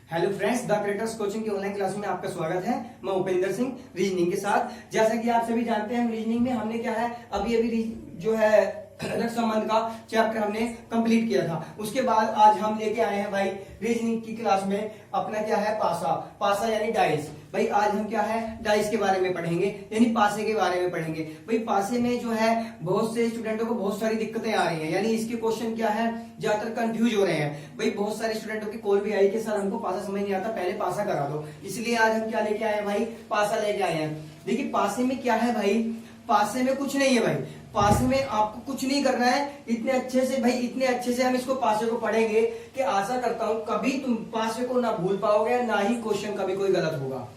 Hello friends, the creators coaching की online class में आपका स्वागत है। मैं उपेंद्र सिंह रीजनिंग के साथ। जैसा कि आप सभी जानते हैं, रीजनिंग में हमने क्या है अभी जो है रक्त संबंध का चैप्टर हमने कंप्लीट किया था। उसके बाद आज हम लेके आए हैं भाई रीजनिंग की क्लास में अपना क्या है पासा यानी डाइस। भाई आज हम क्या है डाइस के बारे में पढ़ेंगे, यानी पासे के बारे में पढ़ेंगे। भाई पासे में जो है बहुत से स्टूडेंटों को बहुत सारी दिक्कतें आ रही हैं, यानी इसके क्वेश्चन क्या है ज्यादातर कंफ्यूज हो रहे हैं। भाई बहुत सारे स्टूडेंटों की कॉल भी आई कि सर हमको पासा समझ नहीं आता, पहले पासा करा दो। इसलिए आज हम क्या लेके आए हैं भाई, पासा लेके आए हैं। देखिए पासे में क्या है भाई, पासे में कुछ नहीं है भाई। पासे में आपको कुछ नहीं करना है। इतने अच्छे से हम इसको पासे को पढ़ेंगे कि आशा करता हूं कभी तुम पासे को ना भूल पाओगे, ना ही क्वेश्चन कभी कोई गलत होगा,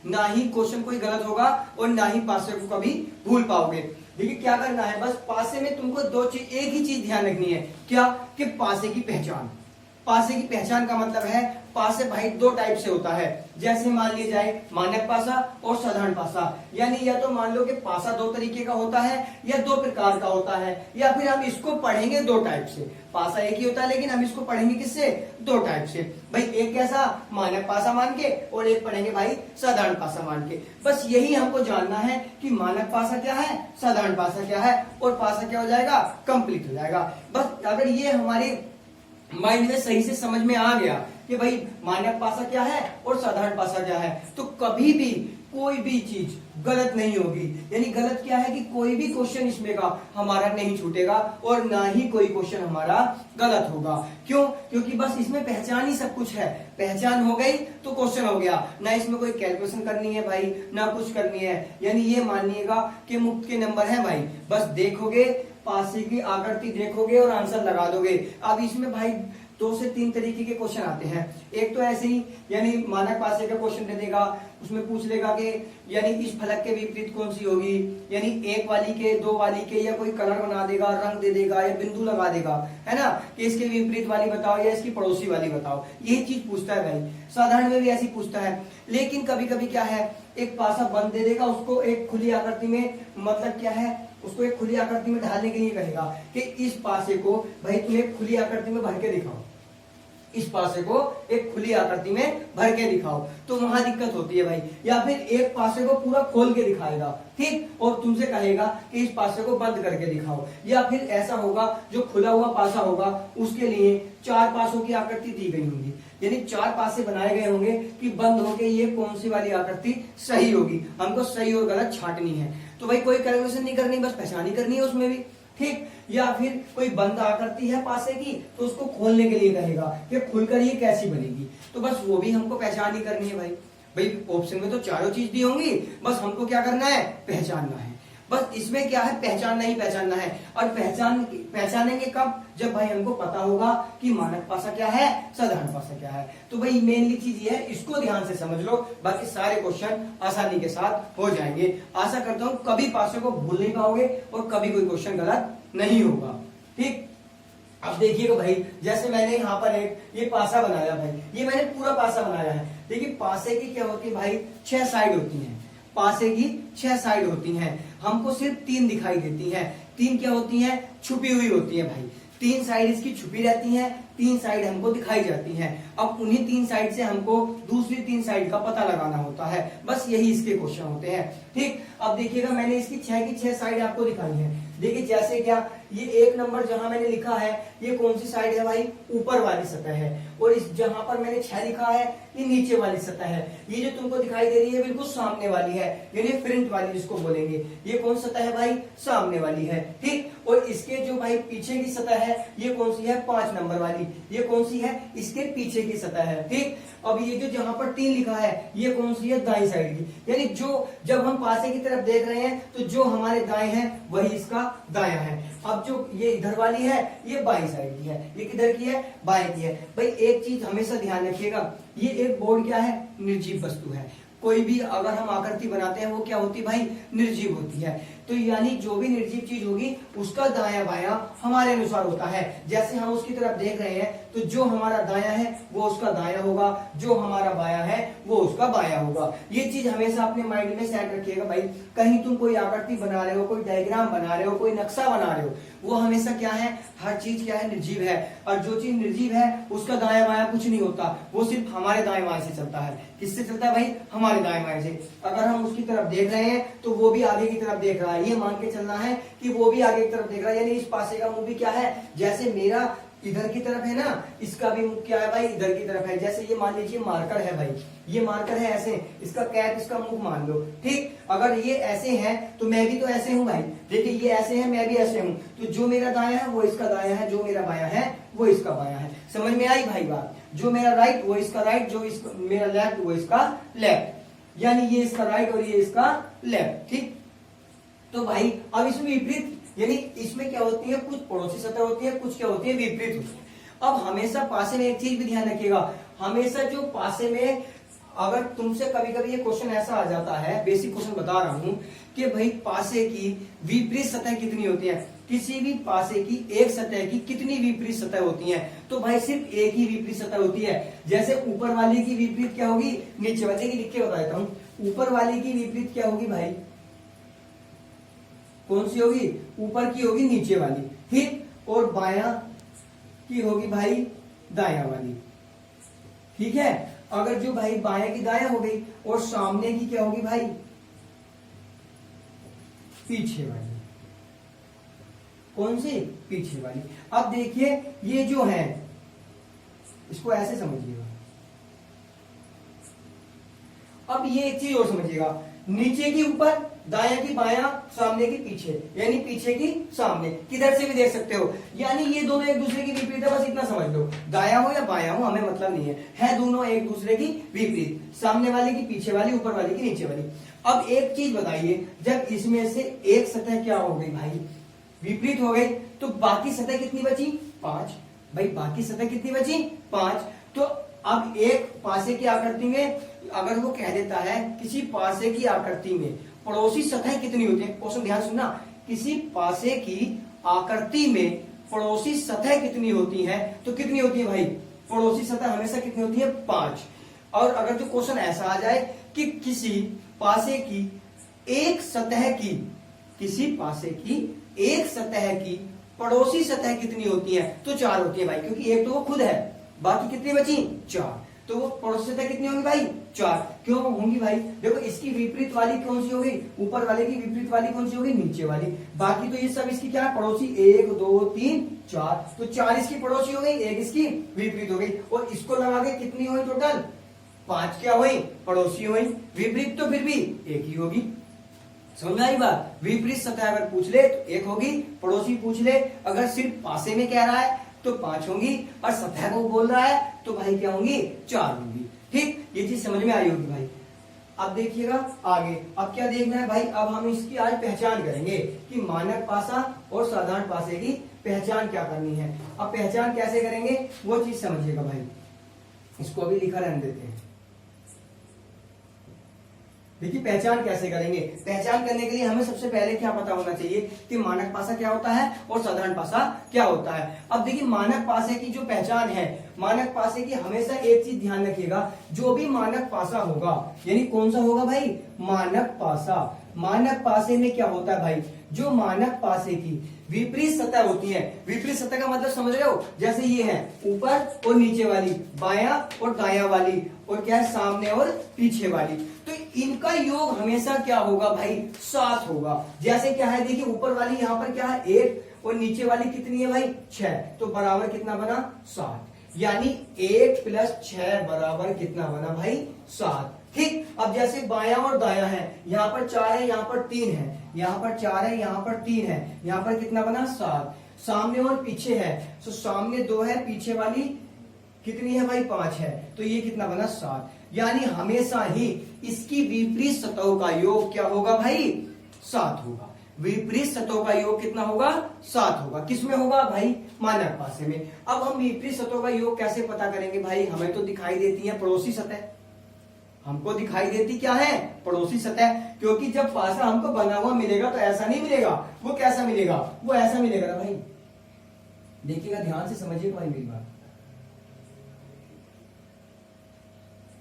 ना ही क्वेश्चन कोई गलत होगा और ना ही पासे को कभी भूल पाओगे। देखिए क्या करना है, बस पासे में तुमको दो चीज, एक ही चीज ध्यान रखनी है। क्या कि पासे की पहचान। पासे की पहचान का मतलब है पासे भाई दो टाइप से होता है। जैसे मान लिया जाए मानक पासा और साधारण पासा, यानी या तो मान लो कि पासा दो तरीके का होता है या दो प्रकार का होता है, या फिर हम इसको पढ़ेंगे दो टाइप से। पासा एक ही होता है लेकिन हम इसको पढ़ेंगे किससे, दो टाइप से। भाई एक कैसा, मानक पासा मान के, और एक पढ़ेंगे भाई साधारण पासा मान के। बस यही हमको जानना है कि मानक पासा क्या है, साधारण पासा क्या है, और पासा क्या हो जाएगा, कंप्लीट हो जाएगा। बस अगर ये हमारे माइंड में सही से समझ में आ गया कि भाई मानक पासा क्या है और साधारण पासा क्या है, तो कभी भी कोई भी चीज गलत नहीं होगी। यानी गलत क्या है कि कोई भी क्वेश्चन इसमें का हमारा नहीं छूटेगा और ना ही कोई क्वेश्चन हमारा गलत होगा। क्यों? क्योंकि बस इसमें पहचान ही सब कुछ है। पहचान हो गई तो क्वेश्चन हो गया, ना इसमें कोई कैलकुलेशन करनी है भाई, ना कुछ करनी है। यानी ये मानिएगा कि मुफ्त के नंबर है भाई, बस देखोगे पासे की आकृति देखोगे और आंसर लगा दोगे। अब इसमें भाई 2 से 3 तरीके के क्वेश्चन आते हैं। एक तो ऐसे ही यानी मानक पासे का क्वेश्चन दे देगा, उसमें पूछ लेगा कि यानी इस फलक के विपरीत कौन सी होगी, यानी एक वाली के, दो वाली के, या कोई कलर बना देगा, रंग दे देगा या बिंदु लगा देगा, है ना, कि इसके विपरीत वाली बताओ या इसकी पड़ोसी वाली बताओ। यही चीज पूछता है भाई। साधारण में भी ऐसी पूछता है। लेकिन कभी कभी क्या है, एक पासा बंद दे देगा, उसको एक खुली आकृति में, मतलब क्या है उसको एक खुली आकृति में ढालने के लिए कहेगा कि इस पासे को भाई तुम एक खुली आकृति में भर के दिखाओ, इस पासे को एक खुली आकृति में भर के दिखाओ, तो वहां दिक्कत होती है भाई। या फिर एक पासे को पूरा खोल के दिखाएगा, ठीक, और तुमसे कहेगा कि इस पासे को बंद करके दिखाओ। या फिर ऐसा होगा जो खुला हुआ पासा होगा उसके लिए 4 पासों की आकृति दी गई होगी, यानी 4 पासे बनाए गए होंगे कि बंद होके ये कौन सी वाली आकृति सही होगी। हमको सही और गलत छांटनी है। तो भाई कोई कैलकुलेशन नहीं करनी, बस पहचान ही करनी है उसमें भी, ठीक। या फिर कोई बंद आकृति है पासे की तो उसको खोलने के लिए कहेगा कि खुलकर ये कैसी बनेगी, तो बस वो भी हमको पहचान ही करनी है भाई। भाई ऑप्शन में तो चारों चीज दी होंगी, बस हमको क्या करना है, पहचानना है। बस इसमें क्या है, पहचानना ही पहचानना है। और पहचानेंगे कब, जब भाई हमको पता होगा कि मानक पासा क्या है, साधारण पासा क्या है। तो भाई मेनली चीज ये है, इसको ध्यान से समझ लो, बाकी सारे क्वेश्चन आसानी के साथ हो जाएंगे। आशा करता हूं कभी पासे को भूल नहीं पाओगे और कभी कोई क्वेश्चन गलत नहीं होगा, ठीक। अब देखिएगा भाई, जैसे मैंने यहाँ पर एक ये पासा बनाया भाई, ये मैंने पूरा पासा बनाया है। देखिए पासे की क्या होती है भाई, 6 साइड होती हैं। पासे की 6 साइड होती हैं, हमको सिर्फ 3 दिखाई देती हैं। 3 क्या होती हैं, छुपी हुई होती है भाई। 3 साइड इसकी छुपी रहती हैं, 3 साइड हमको दिखाई जाती हैं। अब उन्हीं 3 साइड से हमको दूसरी 3 साइड का पता लगाना होता है। बस यही इसके क्वेश्चन होते हैं, ठीक। अब देखिएगा मैंने इसकी 6 की 6 साइड आपको दिखाई है। देखिए जैसे क्या, ये 1 नंबर जहां मैंने लिखा है ये कौन सी साइड है भाई, ऊपर वाली सतह है। और इस जहां पर मैंने 6 लिखा है ये नीचे वाली सतह है। ये जो तुमको दिखाई दे रही है बिल्कुल सामने वाली है, यानी फ्रंट वाली जिसको बोलेंगे। ये कौन सतह है भाई, सामने वाली है, ठीक। और इसके जो भाई पीछे की सतह है ये कौन सी है, 5 नंबर वाली। ये कौन सी है, इसके पीछे की सतह है, ठीक। अब ये जो जहां पर 3 लिखा है ये कौन सी है, दाईं साइड की। यानी जो जब हम पासे की तरफ देख रहे हैं तो जो हमारे दाएं हैं वही इसका दायां है। अब जो ये इधर वाली है ये बाईं साइड की है, ये किधर की है, बाएं की है। भाई एक चीज हमेशा ध्यान रखिएगा, ये एक बोर्ड क्या है, निर्जीव वस्तु है। कोई भी अगर हम आकृति बनाते हैं वो क्या होती है भाई, निर्जीव होती है। तो यानी जो भी निर्जीव चीज होगी उसका दायां बायां हमारे अनुसार होता है। जैसे हम उसकी तरफ देख रहे हैं तो जो हमारा दायां है वो उसका दायां होगा, जो हमारा बायां है वो उसका बायां होगा। ये चीज हमेशा अपने माइंड में सेट रखिएगा भाई। कहीं तुम कोई आकृति बना रहे हो, कोई डायग्राम बना रहे हो, कोई नक्शा बना रहे हो, वो हमेशा क्या है, हर चीज क्या है, निर्जीव है। और जो चीज निर्जीव है उसका दायां बायां कुछ नहीं होता, वो सिर्फ हमारे दाएं बाएं से चलता है। किससे चलता है भाई? हमारे दाएं बाएं से। अगर हम उसकी तरफ देख रहे हैं तो वो भी आगे की तरफ देख रहा है, ये मान के चलना है कि वो भी आगे की तरफ देख रहा है। यानी इस पासे का मुंह भी क्या है, जैसे मेरा इधर की तरफ है ना, इसका भी मुख क्या है भाई, इधर की तरफ है। जैसे ये मान लीजिए मार्कर है भाई, ये मार्कर है ऐसे, इसका कैप, इसका मुख मान लो, ठीक। अगर ये ऐसे है तो मैं भी तो ऐसे हूं भाई। देखिए ये ऐसे है, मैं भी ऐसे हूं, तो जो मेरा दायां है वो इसका दायां है, जो मेरा बायां है वो इसका बायां है। समझ में आई भाई बात? जो मेरा राइट वो इसका राइट, जो इसका मेरा लेफ्ट वो इसका लेफ्ट। यानी ये इसका राइट और ये इसका लेफ्ट, ठीक। तो भाई अब इसमें विपरीत, यानी इसमें क्या होती है, कुछ पड़ोसी सतह होती है, कुछ क्या होती है, विपरीत होती है। अब हमेशा पासे में एक चीज भी ध्यान रखिएगा, हमेशा जो पासे में, अगर तुमसे कभी कभी ये क्वेश्चन ऐसा आ जाता है, बेसिक क्वेश्चन बता रहा हूं कि भाई पासे की विपरीत सतह कितनी होती है, किसी भी पासे की एक सतह की कितनी विपरीत सतह होती है, तो भाई सिर्फ एक ही विपरीत सतह होती है। जैसे ऊपर वाली की विपरीत क्या होगी, नीचे वाले की। लिख के बता देता हूं, ऊपर वाली की विपरीत क्या होगी भाई, कौन सी होगी, ऊपर की होगी नीचे वाली, ठीक। और बायां की होगी भाई दायां वाली, ठीक है। अगर जो भाई बायां की दायां हो गई, और सामने की क्या होगी भाई, पीछे वाली। कौन सी? पीछे वाली। अब देखिए ये जो है, इसको ऐसे समझिएगा। अब ये एक चीज और समझिएगा, नीचे की ऊपर, दायां की बायां, सामने की पीछे, यानी पीछे की सामने, किधर से भी देख सकते हो। यानी ये दोनों एक दूसरे की विपरीत है, बस इतना समझ लो। दायां हो या बायां हो हमें मतलब नहीं है दोनों एक दूसरे की विपरीत। सामने वाले की पीछे वाली, ऊपर वाले की नीचे वाली। अब एक चीज बताइए, जब इसमें से एक सतह क्या हो गई भाई, विपरीत हो गई, तो बाकी सतह कितनी बची? 5। भाई बाकी सतह कितनी बची? 5। तो अब एक पासे की आकृति में, अगर वो कह देता है किसी पासे की आकृति में पड़ोसी सतह कितनी होती है, क्वेश्चन ध्यान सुनना, किसी पासे की आकृति में पड़ोसी सतह कितनी होती है, तो कितनी होती है भाई, पड़ोसी सतह हमेशा कितनी होती है? 5। और अगर जो क्वेश्चन ऐसा आ जाए कि किसी पासे की एक सतह की, किसी पासे की एक सतह की पड़ोसी सतह कितनी होती है, तो 4 होती है भाई, क्योंकि एक तो वो खुद है, बाकी कितनी बची? 4। तो वो पड़ोसी सतह कितनी होंगी भाई? 4। क्यों होंगी भाई? देखो इसकी विपरीत वाली कौन सी होगी, ऊपर वाले की विपरीत वाली कौन सी होगी, नीचे वाली। बाकी तो ये सब इसकी क्या है, पड़ोसी, 1 2 3 4, तो 4 इसकी पड़ोसी हो गई, 1 इसकी विपरीत हो गई, और इसको लगा के कितनी हुई टोटल? 5 क्या हुई, पड़ोसी हुई। विपरीत तो फिर भी एक ही होगी। समझ में आई बात? विपरीत सतह अगर पूछ ले तो 1 होगी, पड़ोसी पूछ ले अगर सिर्फ पासे में कह रहा है तो 5 होंगी, और सतह को बोल रहा है तो भाई क्या होंगी? 4 होंगी, ठीक। ये चीज समझ में आई होगी भाई। अब देखिएगा आगे, अब क्या देखना है भाई, अब हम इसकी आज पहचान करेंगे कि मानक पासा और साधारण पासे की पहचान क्या करनी है। अब पहचान कैसे करेंगे वो चीज समझिएगा भाई। इसको अभी लिखा रहने देते हैं। देखिए पहचान कैसे करेंगे। पहचान करने के लिए हमें सबसे पहले क्या पता होना चाहिए कि मानक पासा क्या होता है और साधारण पासा क्या होता है। अब देखिए मानक पासे की जो पहचान है, मानक पासे की हमेशा एक चीज ध्यान रखिएगा, जो भी मानक पासा होगा, यानी कौन सा होगा भाई? मानक पासा। मानक पासे में क्या होता है भाई, जो मानक पासे की विपरीत सतह होती है, विपरीत सतह का मतलब समझ रहे हो, जैसे ये है ऊपर और नीचे वाली, बायां और दायां वाली, और क्या है सामने और पीछे वाली, तो इनका योग हमेशा क्या होगा भाई? 7 होगा। जैसे क्या है देखिए, ऊपर वाली यहां पर क्या है 1 और नीचे वाली कितनी है भाई? 6, तो बराबर कितना बना? 7। यानी 1 + 6 बराबर कितना बना भाई? 7, ठीक। अब जैसे बायां और दायां है, यहाँ पर 4 है, यहाँ पर 3 है, यहाँ पर 4 है, यहाँ पर 3 है, यहाँ पर कितना बना? 7। सामने और पीछे है, तो सामने 2 है, पीछे वाली कितनी है भाई? 5 है, तो ये कितना बना? 7। यानी हमेशा ही इसकी विपरीत सतहों का योग क्या होगा भाई? 7 होगा। विपरीत सतहों का योग कितना होगा? 7 होगा। किसमें होगा भाई? मानक पासे में। अब हम विपरीत सतहों का योग कैसे पता करेंगे भाई? हमें तो दिखाई देती है पड़ोसी सतह, हमको दिखाई देती क्या है, पड़ोसी सतह। क्योंकि जब पासा हमको बना हुआ मिलेगा तो ऐसा नहीं मिलेगा, वो कैसा मिलेगा, वो ऐसा मिलेगा ना भाई। देखिएगा, ध्यान से समझिएगा भाई मेरी बात।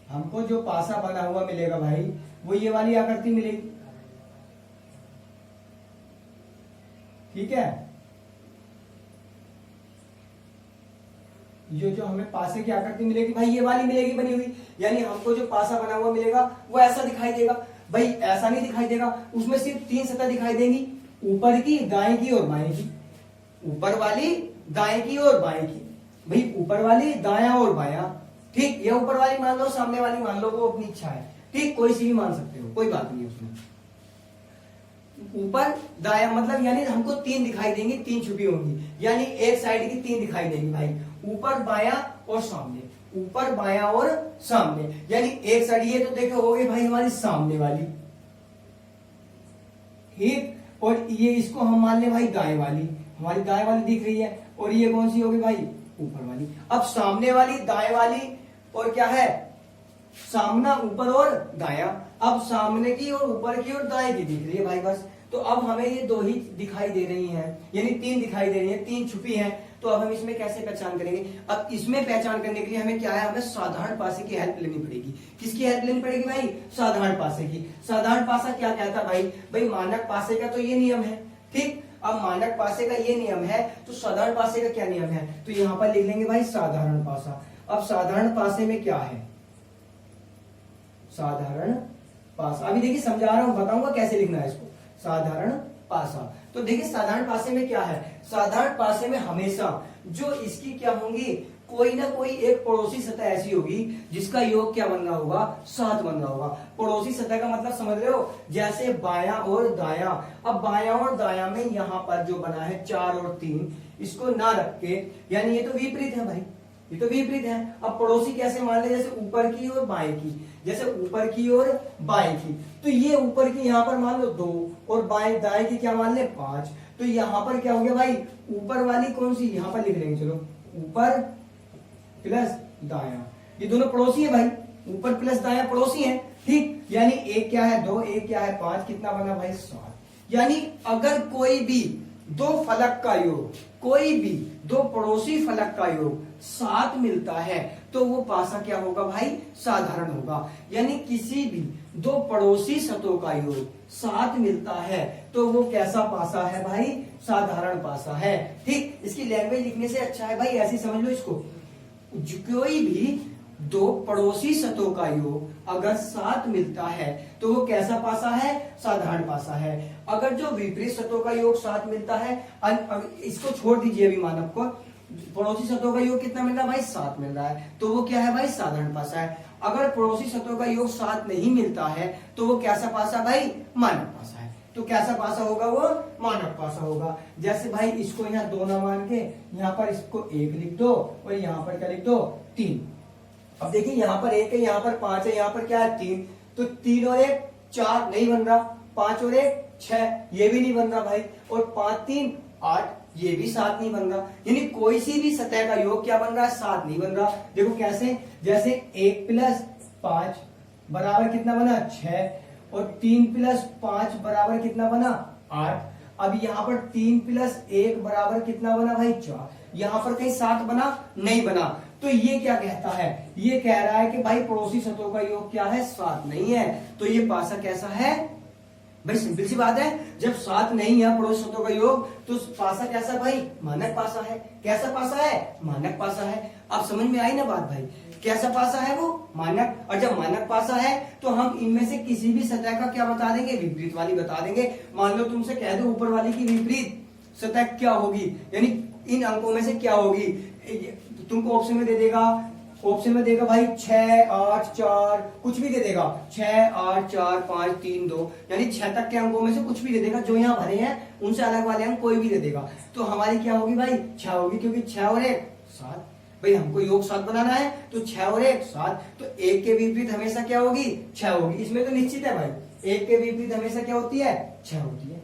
हमको जो पासा बना हुआ मिलेगा भाई, वो ये वाली आकृति मिलेगी, ठीक है। ये जो हमें पासे की आकृति मिलेगी भाई, ये वाली मिलेगी बनी हुई। यानी हमको जो पासा बना हुआ मिलेगा वो ऐसा दिखाई देगा भाई, ऐसा नहीं दिखाई देगा। उसमें सिर्फ 3 सतह दिखाई देंगी, ऊपर की, दाएं की और बाएं की। ऊपर वाली, दाएं की और बाएं की। भाई ऊपर वाली, दाया और बाया, ठीक। ये ऊपर वाली मान लो, सामने वाली मान लो, वो अपनी इच्छा है, ठीक। कोई सी भी मान सकते हो, कोई बात नहीं उसमें। ऊपर दाया मतलब यानी हमको 3 दिखाई देंगी, 3 छुपी होंगी, यानी एक साइड की 3 दिखाई देंगी भाई, ऊपर, बाया और सामने। ऊपर, बाया और सामने, यानी एक साइड। ये तो देखो हो गई भाई हमारी सामने वाली, ठीक। और ये इसको हम मान ले भाई दाएं वाली, हमारी दाएं वाली दिख रही है। और ये कौन सी होगी भाई, ऊपर वाली। अब सामने वाली, दाएं वाली और क्या है, सामना, ऊपर और दाया। अब सामने की और ऊपर की और दाएं की दिख रही है भाई, बस। तो अब हमें ये 2 ही दिखाई दे रही हैं, यानी 3 दिखाई दे रही हैं, 3 छुपी हैं। तो अब हम इसमें कैसे पहचान करेंगे? अब इसमें पहचान करने के लिए हमें क्या है, हमें साधारण पासे की हेल्प लेनी पड़ेगी। किसकी हेल्प लेनी पड़ेगी भाई? साधारण पासे की। साधारण पासा क्या कहता है भाई? भाई मानक पासे का तो ये नियम है, ठीक। अब मानक पासे का ये नियम है, तो साधारण पासे का क्या नियम है? तो यहां पर लिख लेंगे भाई साधारण पासा। अब साधारण पासे में क्या है? साधारण पासा, अभी देखिए समझा रहा हूं, बताऊंगा कैसे लिखना है इसको। साधारण पासा, तो देखिए साधारण पासे में क्या है? साधारण पासे में हमेशा जो इसकी क्या होंगी, कोई ना कोई एक पड़ोसी सतह ऐसी होगी जिसका योग क्या बन रहा होगा? 7 बन रहा होगा। पड़ोसी सतह का मतलब समझ रहे हो? जैसे बायां और दायां। अब बायां और दायां में यहां पर जो बना है 4 और 3, इसको ना रख के, यानी ये तो विपरीत है भाई, ये तो विपरीत है। अब पड़ोसी कैसे मान ले? जैसे ऊपर की और बाएं की, जैसे ऊपर की और बाएं की। तो ये ऊपर की यहां पर मान लो 2 और बाएं दाएं की क्या मान ले 5। तो यहां पर क्या हो गया भाई? ऊपर वाली कौन सी, यहां पर लिख लेंगे, चलो ऊपर प्लस दाया, ये दोनों पड़ोसी है भाई, ऊपर प्लस दाया पड़ोसी है, ठीक। यानी एक क्या है 2, एक क्या है 5, कितना बना भाई 7। यानी अगर कोई भी 2 फलक का योग, कोई भी 2 पड़ोसी फलक का योग 7 मिलता है तो वो पासा क्या होगा भाई? साधारण होगा। यानी किसी भी 2 पड़ोसी सतहों का योग 7 मिलता है तो वो कैसा पासा है भाई? साधारण पासा है, ठीक। इसकी लैंग्वेज लिखने से अच्छा है भाई, ऐसी समझ लो इसको। कोई भी 2 पड़ोसी सतहों का योग अगर 7 मिलता है तो वो कैसा पासा है? साधारण पासा है। अगर जो विपरीत सतहों का योग 7 मिलता है, इसको छोड़ दीजिए अभी मानव को, पड़ोसी सतहों का योग कितना मिल रहा है भाई? 7 मिल रहा है, तो वो क्या है भाई? साधारण पासा है। अगर पड़ोसी सतहों का योग 7 नहीं मिलता है तो वो कैसा पासा भाई? मानक पासा है। तो कैसा पासा होगा वो? मानक पासा होगा। जैसे भाई इसको यहाँ 2 ना मान के यहाँ पर इसको 1 लिख दो और यहाँ पर क्या लिख दो? 3। अब देखिए यहाँ पर 1 है, यहाँ पर 5 है, यहाँ पर क्या है 3। तो 3 और 1 4 नहीं बन रहा, 5 और 1 6, ये भी नहीं बन रहा भाई, और 5 3 8, ये भी 7 नहीं बन रहा। यानी कोई सी भी सतह का योग क्या बन रहा है? 7 नहीं बन रहा। देखो कैसे? जैसे 1 प्लस 5 बराबर कितना बना? 6, और 3 प्लस 5 बराबर कितना बना? 8। अब यहाँ पर 3 प्लस 1 बराबर कितना बना भाई? 4। यहाँ पर कहीं 7 बना? नहीं बना। तो ये क्या कहता है? ये कह रहा है कि भाई पड़ोसी सतहों का योग क्या है? 7 नहीं है। तो ये पासा कैसा है भाई? सिंपल सी बात है, जब 7 नहीं है पड़ोसी सतहों का योग तो पासा कैसा भाई? मानक पासा है। कैसा पासा है? मानक पासा है। अब समझ में आई ना बात भाई? कैसा पासा है वो? मानक। और जब मानक पासा है तो हम इनमें से किसी भी सतह का क्या बता देंगे? विपरीत वाली बता देंगे। मान लो तुमसे कह दो ऊपर वाली की विपरीत सतह क्या होगी, यानी इन अंकों में से क्या होगी, तुमको ऑप्शन में दे देगा, ऑप्शन में देगा भाई 6 8 4, कुछ भी दे देगा, 6 8 4 5 3 2, यानी 6 तक के अंकों में से कुछ भी दे देगा। जो यहाँ भरे हैं उनसे अलग वाले अंक कोई भी दे देगा। तो हमारी क्या होगी भाई? 6 होगी, क्योंकि 6 और 1 7। भाई हमको योग 7 बनाना है तो 6 और 1 7, तो 1 के विपरीत हमेशा क्या होगी? 6 होगी। इसमें तो निश्चित है भाई, 1 के विपरीत हमेशा क्या होती है? 6 होती है।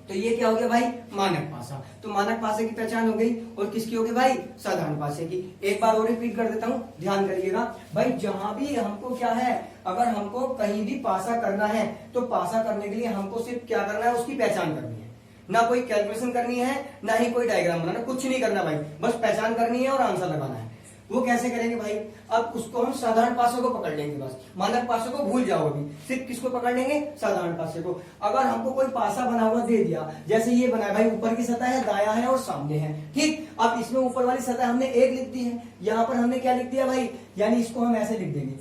तो ये क्या हो गया भाई, मानक पासा। तो मानक पासे की पहचान हो गई, और किसकी हो गई भाई, साधारण पासे की। एक बार और रिपीट कर देता हूं, ध्यान करिएगा भाई, जहां भी हमको क्या है, अगर हमको कहीं भी पासा करना है तो पासा करने के लिए हमको सिर्फ क्या करना है, उसकी पहचान करनी है, ना कोई कैलकुलेशन करनी है, ना ही कोई डायग्राम बनाना, कुछ नहीं करना भाई, बस पहचान करनी है और आंसर लगाना है। वो कैसे करेंगे भाई, अब उसको हम साधारण पासे को पकड़ लेंगे, बस मानक पासे को भूल जाओ, अभी सिर्फ किसको पकड़ लेंगे, साधारण पासे को। अगर हमको कोई पासा बना हुआ दे दिया, जैसे ये बना है भाई, ऊपर की सतह है, दायां है और सामने है, ठीक। अब इसमें ऊपर वाली सतह हमने 1 लिख दी है, यहाँ पर हमने क्या लिख दिया भाई, यानी इसको हम ऐसे लिख देंगे,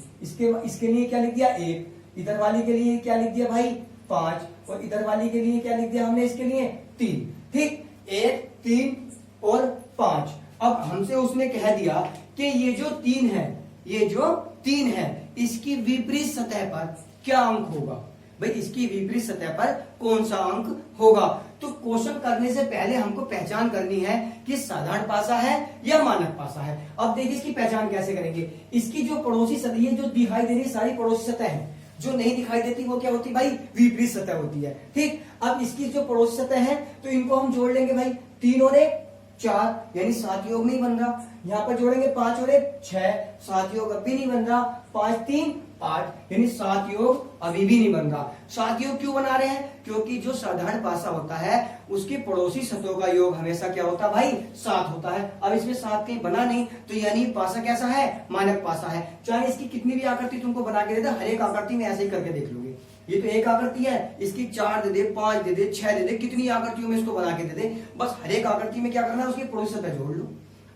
इसके लिए क्या लिख दिया 1, इधर वाली के लिए क्या लिख दिया भाई 5, और इधर वाली के लिए क्या लिख दिया हमने, इसके लिए 3, ठीक, 1 3 और 5। अब हमसे उसने कह दिया कि ये जो 3 है, ये जो 3 है, इसकी विपरीत सतह पर क्या अंक होगा, भाई इसकी विपरीत सतह पर कौन सा अंक होगा। तो क्वेश्चन करने से पहले हमको पहचान करनी है कि साधारण पासा है या मानक पासा है। अब देखिए इसकी पहचान कैसे करेंगे, इसकी जो पड़ोसी सतह, ये जो दिखाई दे रही सारी पड़ोसी सतह है, जो नहीं दिखाई देती वो क्या होती भाई, विपरीत सतह होती है, ठीक। अब इसकी जो पड़ोसी सतह है, तो इनको हम जोड़ लेंगे भाई, 3 और 1 4, यानी 7 योग नहीं बन रहा, यहाँ पर जोड़ेंगे 5 और 1 6, 7 योग अभी नहीं बन रहा, 5 3 8, यानी 7 योग अभी भी नहीं बन रहा। 7 योग क्यों बना रहे हैं, क्योंकि जो साधारण पासा होता है उसकी पड़ोसी सतहों का योग हमेशा क्या होता है भाई, 7 होता है। अब इसमें 7 कहीं बना नहीं, तो यानी पासा कैसा है, मानक पासा है। चाहे इसकी कितनी भी आकृति तुमको बना के दे दे, हर एक आकृति में ऐसे ही करके देख लोगे, ये तो एक आकृति है, इसकी 4 दे दे, 5 दे दे, 6 दे दे, कितनी आकृतियों में इसको बना के दे दे, बस हर एक आकृति में क्या करना है, उसकी पड़ोसी सतह जोड़ लो।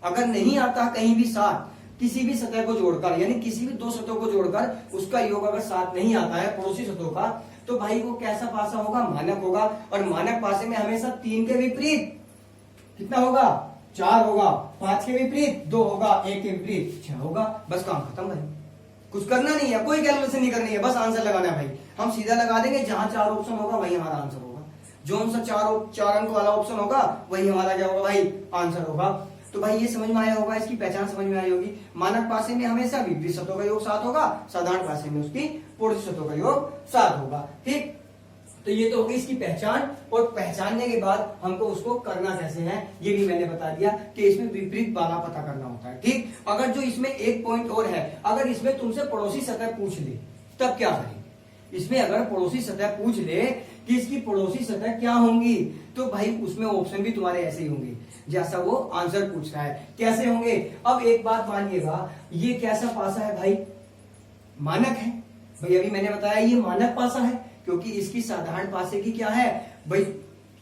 अगर नहीं आता कहीं भी 7, किसी भी सतह को जोड़कर, यानी किसी भी 2 सतहों को जोड़कर उसका योग अगर 7 नहीं आता है पड़ोसी सतहों का, तो भाई वो कैसा पासा होगा, मानक होगा। और मानक पासे में हमेशा 3 के विपरीत कितना होगा, 4 होगा, 5 के विपरीत 2 होगा, 1 के विपरीत 6 होगा, बस काम खत्म भाई। कुछ करना नहीं है, कोई कैलकुलेशन नहीं करनी है, बस आंसर लगाना है भाई। हम सीधा लगा देंगे, जहां 4 ऑप्शन होगा वही हमारा आंसर होगा, जो सा 4 अंक वाला ऑप्शन होगा वही हमारा क्या होगा भाई, आंसर होगा। तो भाई ये समझ में आया होगा, इसकी पहचान समझ में आई होगी। मानक पासे में हमेशा विपरीत सतहों का योग 7 होगा, साधारण पासे में उसकी पड़ोसी सतहों का योग 7 होगा, ठीक। तो ये तो होगी इसकी पहचान, और पहचानने के बाद हमको उसको करना कैसे है ये भी मैंने बता दिया कि इसमें विपरीत वाला पता करना होता है, ठीक। अगर जो इसमें एक पॉइंट और है, अगर इसमें तुमसे पड़ोसी सतह पूछ ले तब क्या करें, इसमें अगर पड़ोसी सतह पूछ ले कि इसकी पड़ोसी सतह क्या होंगी, तो भाई उसमें ऑप्शन भी तुम्हारे ऐसे ही होंगे जैसा वो आंसर पूछ रहा है। कैसे होंगे, अब एक बात मानिएगा, ये कैसा पासा है भाई, मानक है भाई, अभी मैंने बताया ये मानक पासा है, क्योंकि इसकी साधारण पासे की क्या है भाई,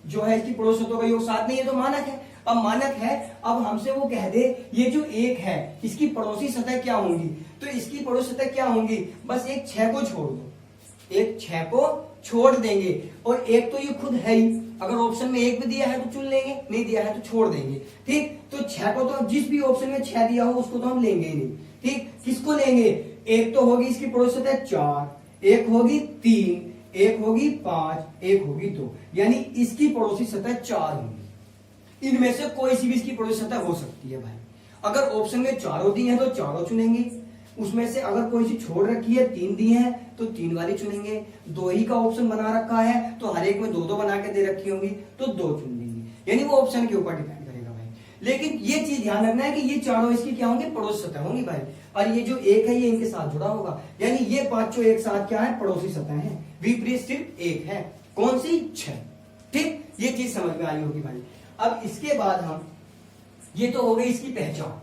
जो है इसकी पड़ोसी सतहों का योग 7 नहीं है, तो मानक है। अब मानक है, अब हमसे वो कह दे ये जो 1 है इसकी पड़ोसी सतह क्या होंगी, तो इसकी पड़ोसी सतह क्या होंगी, बस एक 6 को छोड़ दो, एक 6 को छोड़ देंगे, और एक तो ये खुद है ही, अगर ऑप्शन में 1 भी दिया है तो चुन लेंगे, नहीं दिया है तो छोड़ देंगे, ठीक। तो 6 को तो जिस भी ऑप्शन में 6 दिया हो उसको तो हम लेंगे ही नहीं, ठीक। किसको लेंगे, एक तो होगी इसकी पड़ोसी सतह 4, एक होगी 3, एक होगी 5, एक होगी 2, यानी इसकी पड़ोसी सतह 4 होंगी। इनमें से कोई सी भी इसकी पड़ोसी सतह हो सकती है भाई। अगर ऑप्शन में 4 दी है तो 4 चुनेंगे, उसमें से अगर कोई सी छोड़ रखी है 3 दी है तो 3 वाली चुनेंगे, 2 ही का ऑप्शन बना रखा है तो हर एक में 2 बना के दे रखी होंगी तो 2 चुन लेंगे, यानी वो ऑप्शन के ऊपर डिपेंड करेगा भाई। लेकिन ये चीज ध्यान रखना है कि ये चारों इसकी क्या होंगे, पड़ोसी सतह होंगी भाई, और ये जो 1 है ये इनके साथ जुड़ा होगा, यानी ये 5 एक साथ क्या है, पड़ोसी सतह है। विपरीत सिर्फ 1 है, कौन सी, 6, ठीक। ये चीज समझ में आई होगी भाई। अब इसके बाद हम, ये तो हो गई इसकी पहचान,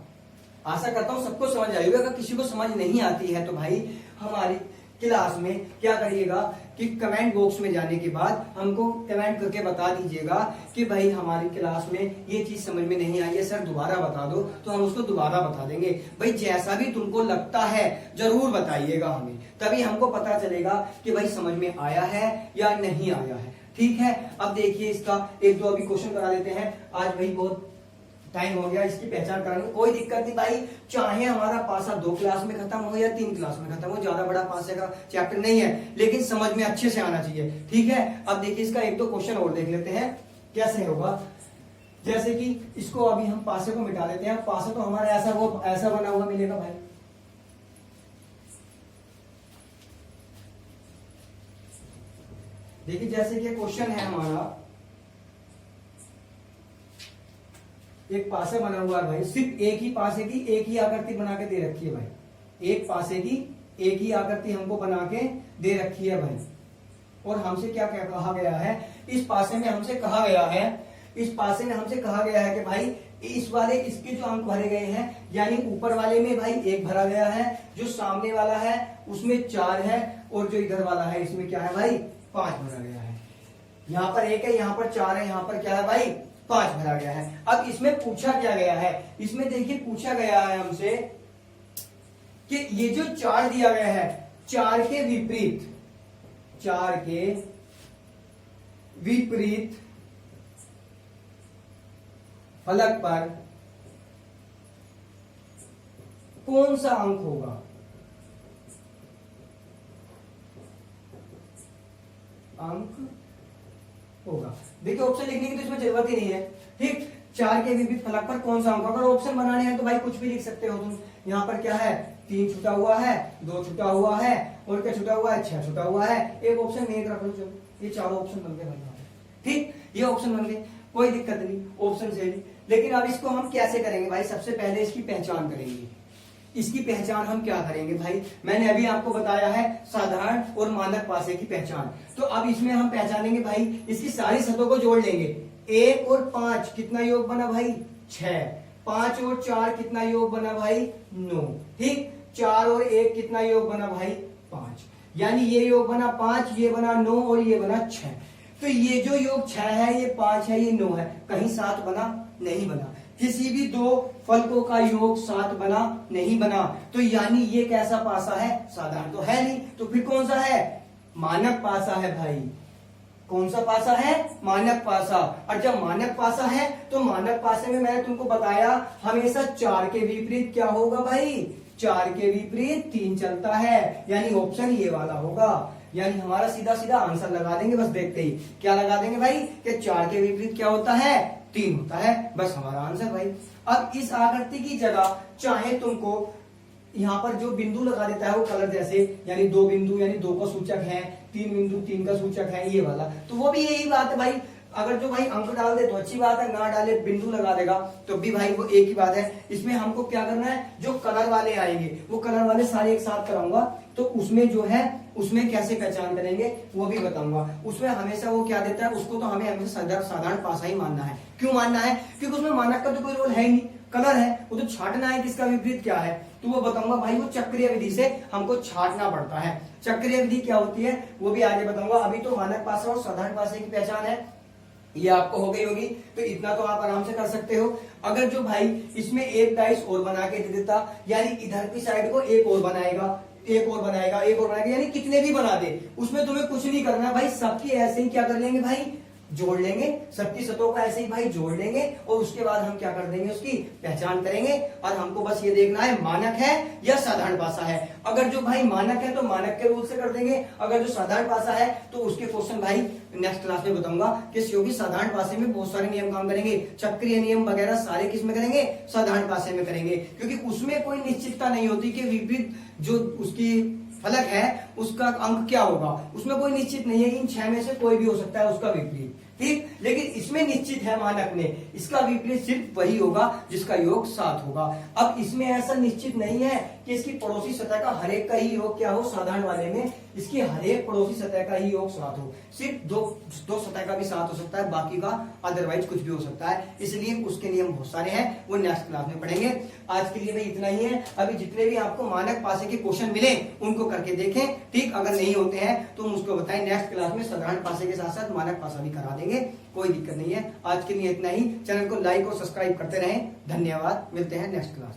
आशा करता हूं सबको समझ आई होगी। अगर किसी को समझ नहीं आती है तो भाई हमारी क्लास में क्या करिएगा कि कमेंट बॉक्स में जाने के बाद हमको कमेंट करके बता दीजिएगा कि भाई हमारी क्लास में ये चीज समझ में नहीं आई है सर, दोबारा बता दो, तो हम उसको दोबारा बता देंगे। भाई जैसा भी तुमको लगता है जरूर बताइएगा हमें, तभी हमको पता चलेगा कि भाई समझ में आया है या नहीं आया है, ठीक है। अब देखिए इसका 1-2 अभी क्वेश्चन करा देते हैं, आज भाई बहुत टाइम हो गया, इसकी पहचान कराने में कोई दिक्कत नहीं भाई, चाहे हमारा पासा 2 क्लास में खत्म हो या 3 क्लास में खत्म हो, ज्यादा बड़ा पासे का चैप्टर नहीं है, लेकिन समझ में अच्छे से आना चाहिए, ठीक है। अब देखिए इसका 1-2 क्वेश्चन और देख लेते हैं कैसे होगा। जैसे कि इसको अभी हम पासे को मिटा देते हैं, पासा तो हमारा ऐसा बना हुआ मिलेगा भाई, देखिए जैसे कि क्वेश्चन है हमारा एक पासे बना हुआ है भाई, सिर्फ एक ही पासे की एक ही आकृति बना के दे रखी है भाई, एक पासे की एक ही आकृति हमको बना के दे रखी है भाई। और हमसे क्या क्या कहा गया है, इस पासे में हमसे कहा गया है, इस पासे में हमसे कहा गया है कि भाई इस वाले इसके जो अंक भरे गए हैं, यानी ऊपर वाले में भाई 1 भरा गया है, जो सामने वाला है उसमें 4 है, और जो इधर वाला है इसमें क्या है भाई 5 भरा गया है। यहाँ पर 1 है, यहाँ पर 4 है, यहाँ पर क्या है भाई 5 भरा गया है। अब इसमें पूछा क्या गया है, इसमें देखिए पूछा गया है हमसे कि ये जो 4 दिया गया है, 4 के विपरीत, 4 के विपरीत फलक पर कौन सा अंक होगा। अंक होगा, देखिए ऑप्शन लिखने की तो इसमें जरूरत ही नहीं है, ठीक। 4 के विपरीत फलक पर कौन सा अंक, अगर ऑप्शन बनाने हैं तो भाई कुछ भी लिख सकते हो तुम। यहाँ पर क्या है 3 छुटा हुआ है, 2 छुटा हुआ है, और क्या छुटा हुआ है 6 छुटा हुआ है, एक ऑप्शन में एक रख लो, चलो ये 4 ऑप्शन बन गए भाई, ठीक, ये ऑप्शन बन गए, कोई दिक्कत नहीं ऑप्शन से भी। लेकिन अब इसको हम कैसे करेंगे भाई, सबसे पहले इसकी पहचान करेंगे। इसकी पहचान हम क्या करेंगे भाई, मैंने अभी आपको बताया है साधारण और मानक पासे की पहचान। तो अब इसमें हम पहचानेंगे भाई, इसकी सारी सतहों को जोड़ लेंगे। 1 और 5 कितना योग बना भाई 6, 5 और 4 कितना योग बना भाई 9, ठीक। 4 और 1 कितना योग बना भाई 5, यानी ये योग बना 5, ये बना 9 और ये बना 6। तो ये जो योग 6 है, ये 5 है, ये 9 है, कहीं 7 बना नहीं बना, किसी भी 2 फलकों का योग 7 बना नहीं बना। तो यानी ये कैसा पासा है, साधारण तो है नहीं, तो फिर कौन सा है, मानक पासा है भाई। कौन सा पासा है, मानक पासा। और जब मानक पासा है तो मानक पासे में मैंने तुमको बताया हमेशा 4 के विपरीत क्या होगा भाई, 4 के विपरीत 3 चलता है, यानी ऑप्शन ये वाला होगा। यानी हमारा सीधा सीधा आंसर लगा देंगे, बस देखते ही क्या लगा देंगे भाई कि 4 के विपरीत क्या होता है 3 होता है, बस हमारा आंसर भाई। अब इस आकृति की जगह चाहे तुमको यहाँ पर जो बिंदु लगा देता है वो कलर जैसे, यानी 2 बिंदु यानी 2 का सूचक है, 3 बिंदु 3 का सूचक है, ये वाला, तो वो भी यही बात है भाई। अगर जो भाई अंक डाल दे तो अच्छी बात है, ना डाले बिंदु लगा देगा तो भी भाई वो एक ही बात है। इसमें हमको क्या करना है, जो कलर वाले आएंगे वो कलर वाले सारे एक साथ कराऊंगा, तो उसमें जो है उसमें कैसे पहचान करेंगे वो भी बताऊंगा। उसमें हमेशा वो क्या देता है, उसको तो हमें हमेशा साधारण पासा ही मानना है। क्यों मानना है, क्योंकि उसमें मानक का तो कोई रोल है ही नहीं, कलर है, वो तो छाटना है किसका विपरीत क्या है, तो वो बताऊंगा भाई। वो चक्रीय विधि से हमको छाटना पड़ता है। चक्रीय विधि क्या होती है वो भी आगे बताऊंगा। अभी तो मानक पासा और साधारण पासे की पहचान है, ये आपको हो गई होगी, तो इतना तो आप आराम से कर सकते हो। अगर जो भाई इसमें एक डाइस और बना के दे देता, यानी इधर की साइड को एक और बनाएगा, एक और बनाएगा, एक और बनाएगा, यानी कितने भी बना दे, उसमें तुम्हें कुछ नहीं करना भाई, सबकी ऐसे ही क्या कर लेंगे भाई, जोड़ लेंगे, सबकी सतहों का ऐसे ही भाई जोड़ लेंगे, और उसके बाद हम क्या कर देंगे, उसकी पहचान करेंगे। और हमको बस ये देखना है मानक है या साधारण पासा है। अगर जो भाई मानक है तो मानक के रूल से कर देंगे, अगर जो साधारण पासा है तो उसके क्वेश्चन भाई नेक्स्ट क्लास में बताऊंगा। क्योंकि साधारण पासे में बहुत सारे नियम काम करेंगे, चक्रीय नियम वगैरह सारे किस में करेंगे, साधारण पासे में करेंगे, क्योंकि उसमें कोई निश्चितता नहीं होती कि विपरीत जो उसकी फलक है उसका अंक क्या होगा, उसमें कोई निश्चित नहीं है। इन 6 में से कोई भी हो सकता है उसका विपरीत, ठीक। लेकिन इसमें निश्चित है मानक में, इसका विपरीत सिर्फ वही होगा जिसका योग 7 होगा। अब इसमें ऐसा निश्चित नहीं है कि इसकी पड़ोसी सतह का हरेक का ही योग क्या हो, साधारण वाले में इसकी हरेक पड़ोसी सतह का ही योग 7 हो, सिर्फ दो सतह का भी 7 हो सकता है, बाकी का अदरवाइज कुछ भी हो सकता है। इसलिए उसके नियम बहुत सारे हैं, वो नेक्स्ट क्लास में पढ़ेंगे। आज के लिए भाई इतना ही है। अभी जितने भी आपको मानक पासे के क्वेश्चन मिले उनको करके देखें, ठीक। अगर नहीं होते हैं तो मुझको बताएं, नेक्स्ट क्लास में साधारण पासे के साथ साथ मानक पासा भी करा देंगे, कोई दिक्कत नहीं है। आज के लिए इतना ही। चैनल को लाइक और सब्सक्राइब करते रहें। धन्यवाद, मिलते हैं नेक्स्ट क्लास।